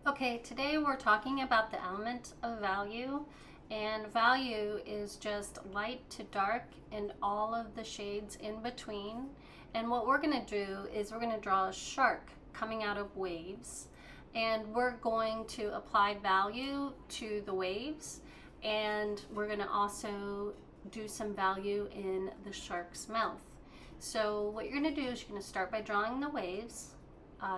Okay, today we're talking about the element of value, and value is just light to dark and all of the shades in between. And what we're going to do is we're going to draw a shark coming out of waves, and we're going to apply value to the waves, and we're going to also do some value in the shark's mouth. So what you're going to do is you're going to start by drawing the waves,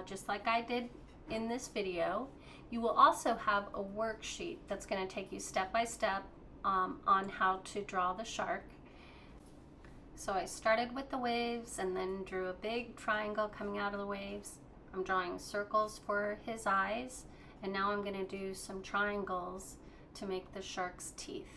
just like I did in this video. You will also have a worksheet that's going to take you step by step on how to draw the shark. So I started with the waves and then drew a big triangle coming out of the waves. I'm drawing circles for his eyes, and now I'm going to do some triangles to make the shark's teeth.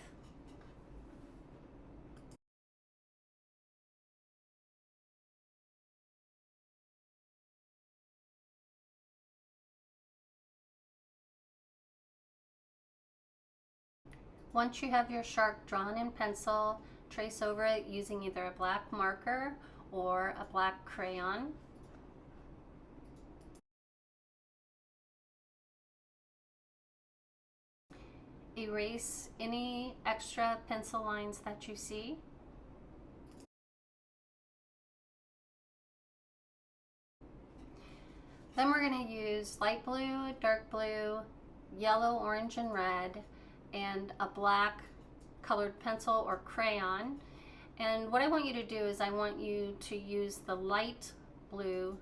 Once you have your shark drawn in pencil, trace over it using either a black marker or a black crayon. Erase any extra pencil lines that you see. Then we're going to use light blue, dark blue, yellow, orange, and red, and a black colored pencil or crayon. And what I want you to do is I want you to use the light blue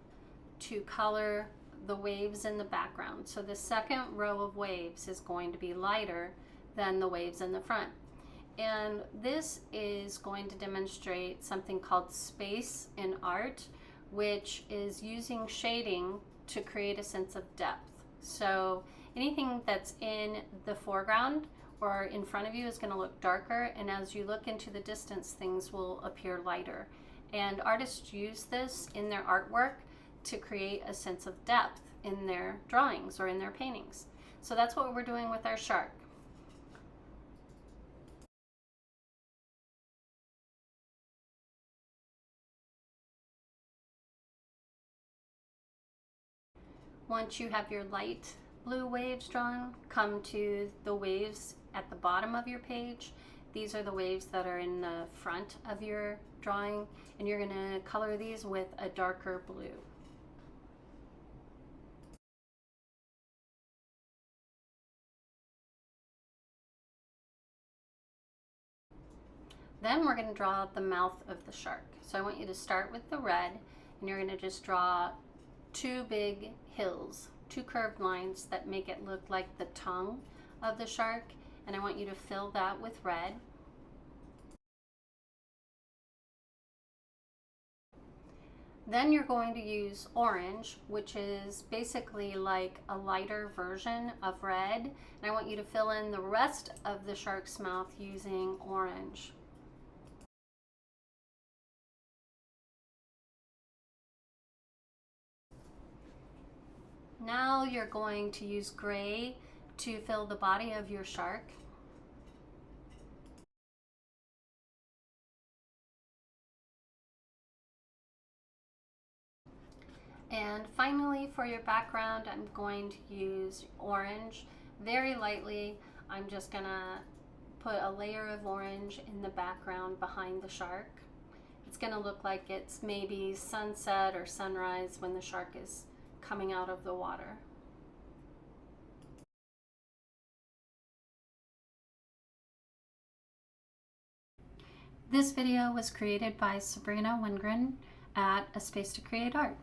to color the waves in the background. So the second row of waves is going to be lighter than the waves in the front. And this is going to demonstrate something called space in art, which is using shading to create a sense of depth. So anything that's in the foreground or in front of you is going to look darker, and as you look into the distance, things will appear lighter. And artists use this in their artwork to create a sense of depth in their drawings or in their paintings. So that's what we're doing with our shark. Once you have your light blue waves drawn, come to the waves at the bottom of your page. These are the waves that are in the front of your drawing, and you're going to color these with a darker blue. Then we're going to draw the mouth of the shark. So I want you to start with the red, and you're going to just draw two big hills, two curved lines that make it look like the tongue of the shark, and I want you to fill that with red. Then you're going to use orange, which is basically like a lighter version of red, and I want you to fill in the rest of the shark's mouth using orange. Now you're going to use gray to fill the body of your shark. And finally, for your background, I'm going to use orange very lightly. I'm just gonna put a layer of orange in the background behind the shark. It's gonna look like it's maybe sunset or sunrise when the shark is coming out of the water. This video was created by Sabrina Wingren at A Space to Create Art.